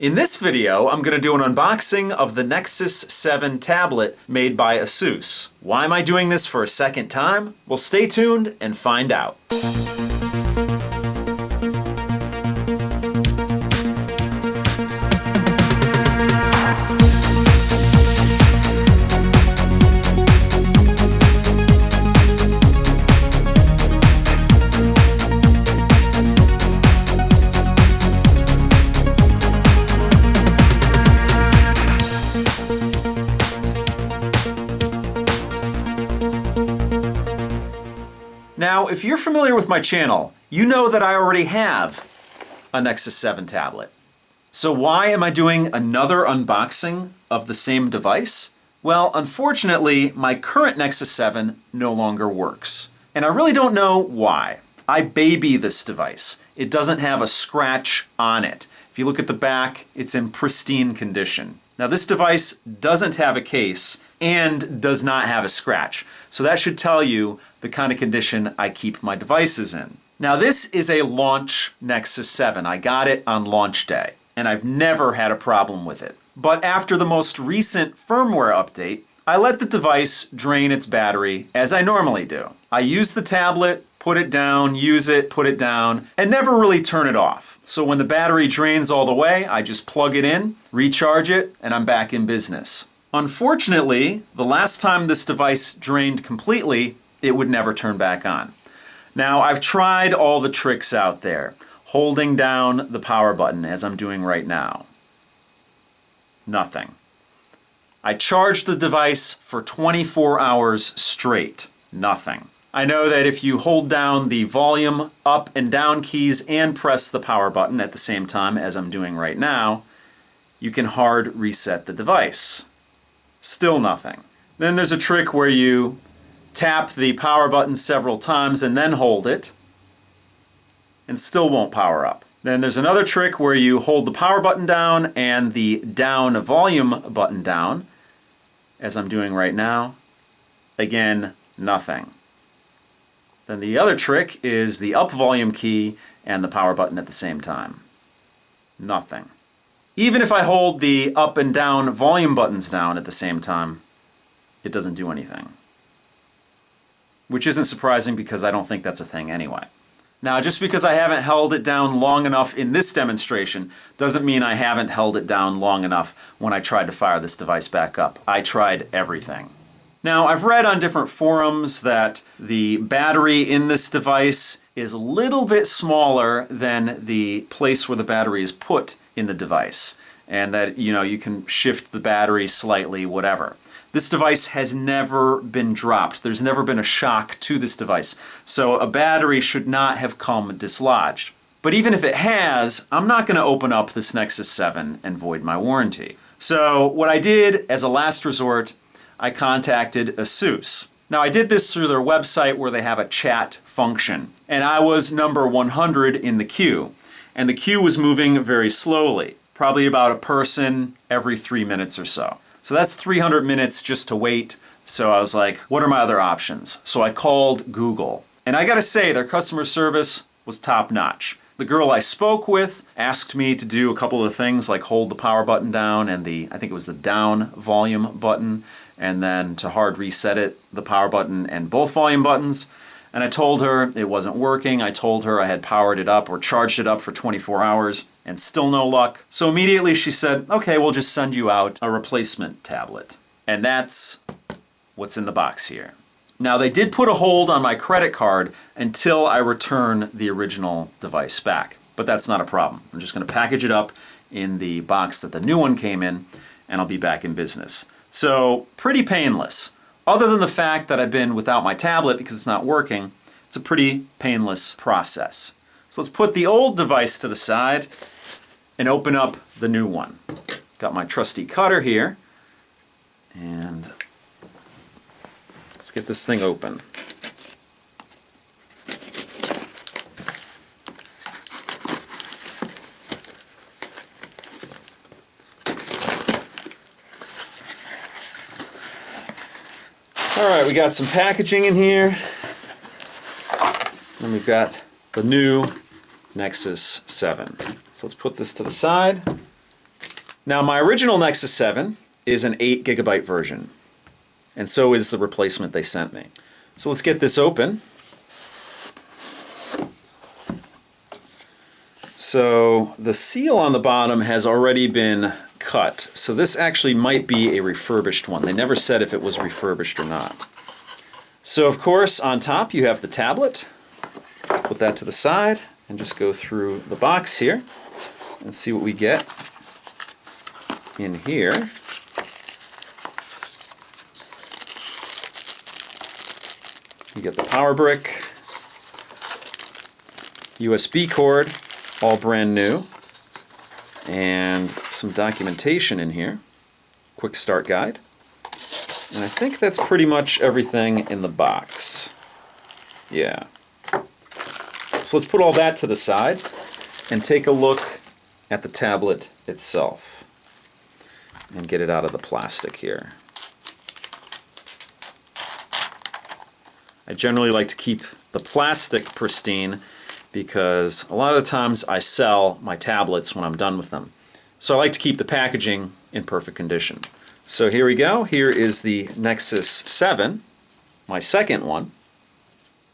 In this video, I'm going to do an unboxing of the Nexus 7 tablet made by ASUS. Why am I doing this for a second time? Well, stay tuned and find out. Now, if you're familiar with my channel, you know that I already have a Nexus 7 tablet. So why am I doing another unboxing of the same device? Well, unfortunately, my current Nexus 7 no longer works. And I really don't know why. I baby this device. It doesn't have a scratch on it. If you look at the back, it's in pristine condition. Now, this device doesn't have a case and does not have a scratch. So that should tell you the kind of condition I keep my devices in. Now, this is a launch Nexus 7. I got it on launch day, and I've never had a problem with it. But after the most recent firmware update, I let the device drain its battery as I normally do. I use the tablet, put it down, use it, put it down, and never really turn it off. So when the battery drains all the way, I just plug it in, recharge it, and I'm back in business. Unfortunately, the last time this device drained completely, it would never turn back on. Now, I've tried all the tricks out there, holding down the power button as I'm doing right now. Nothing. I charged the device for 24 hours straight. Nothing. I know that if you hold down the volume up and down keys and press the power button at the same time as I'm doing right now, you can hard reset the device. Still nothing. Then there's a trick where you tap the power button several times and then hold it, and still won't power up. Then there's another trick where you hold the power button down and the down volume button down, as I'm doing right now. Again, nothing. Then the other trick is the up volume key and the power button at the same time. Nothing. Even if I hold the up and down volume buttons down at the same time, it doesn't do anything. Which isn't surprising because I don't think that's a thing anyway. Now, just because I haven't held it down long enough in this demonstration doesn't mean I haven't held it down long enough when I tried to fire this device back up. I tried everything. Now, I've read on different forums that the battery in this device is a little bit smaller than the place where the battery is put in the device, and that, you can shift the battery slightly, whatever. This device has never been dropped. There's never been a shock to this device. So a battery should not have come dislodged. But even if it has, I'm not going to open up this Nexus 7 and void my warranty. So what I did as a last resort, I contacted ASUS. Now, I did this through their website where they have a chat function. And I was number 100 in the queue. And the queue was moving very slowly, probably about a person every 3 minutes or so. So that's 300 minutes just to wait. So I was like, what are my other options? So I called Google. And I gotta say, their customer service was top notch. The girl I spoke with asked me to do a couple of things like hold the power button down and I think it was the down volume button, and then to hard reset it, the power button and both volume buttons. And I told her it wasn't working. I told her I had powered it up or charged it up for 24 hours and still no luck. So immediately she said, okay, we'll just send you out a replacement tablet. And that's what's in the box here. Now, they did put a hold on my credit card until I return the original device back. But that's not a problem. I'm just going to package it up in the box that the new one came in, and I'll be back in business. So, pretty painless. Other than the fact that I've been without my tablet because it's not working, it's a pretty painless process. So let's put the old device to the side and open up the new one. Got my trusty cutter here, and let's get this thing open. All right, we got some packaging in here. And we've got the new Nexus 7. So let's put this to the side. Now my original Nexus 7 is an 8 GB version, and so is the replacement they sent me. So let's get this open. So the seal on the bottom has already been cut, so this actually might be a refurbished one. They never said if it was refurbished or not. So of course on top you have the tablet. Let's put that to the side and just go through the box here and see what we get in here. You get the power brick, USB cord, all brand new, and some documentation in here, quick start guide. And I think that's pretty much everything in the box. Yeah. So let's put all that to the side and take a look at the tablet itself and get it out of the plastic here. I generally like to keep the plastic pristine because a lot of times I sell my tablets when I'm done with them. So I like to keep the packaging in perfect condition. So here we go. Here is the Nexus 7, my second one.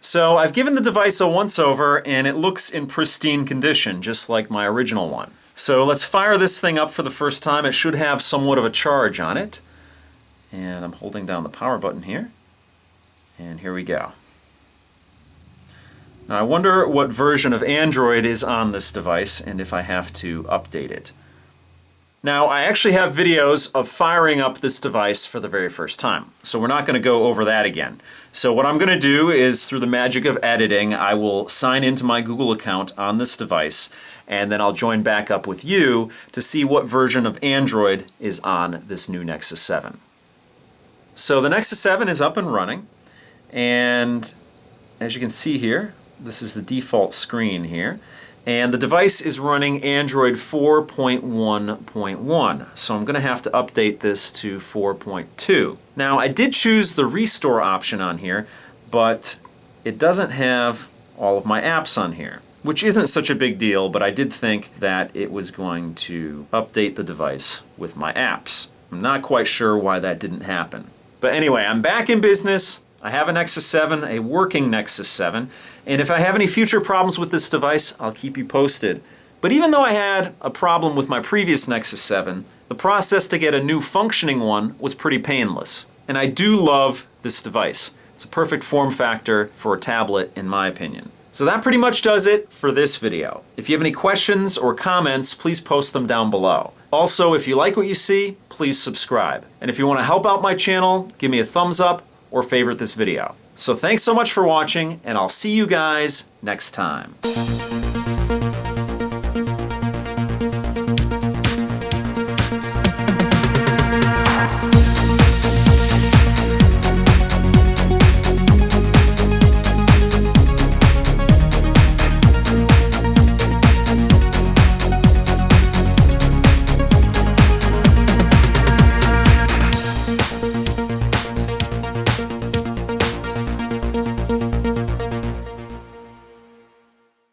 So I've given the device a once-over and it looks in pristine condition, just like my original one. So let's fire this thing up for the first time. It should have somewhat of a charge on it. And I'm holding down the power button here. And here we go. Now I wonder what version of Android is on this device and if I have to update it. Now I actually have videos of firing up this device for the very first time, so we're not going to go over that again. So what I'm going to do is, through the magic of editing, I will sign into my Google account on this device and then I'll join back up with you to see what version of Android is on this new Nexus 7. So the Nexus 7 is up and running, and as you can see here, this is the default screen here, and the device is running Android 4.1.1, so I'm going to have to update this to 4.2. Now I did choose the restore option on here, but it doesn't have all of my apps on here, which isn't such a big deal, but I did think that it was going to update the device with my apps. I'm not quite sure why that didn't happen. But anyway, I'm back in business. I have a Nexus 7, a working Nexus 7, and if I have any future problems with this device, I'll keep you posted. But even though I had a problem with my previous Nexus 7, the process to get a new functioning one was pretty painless. And I do love this device. It's a perfect form factor for a tablet, in my opinion. So that pretty much does it for this video. If you have any questions or comments, please post them down below. Also, if you like what you see, please subscribe. And if you want to help out my channel, give me a thumbs up or favorite this video. So thanks so much for watching, and I'll see you guys next time.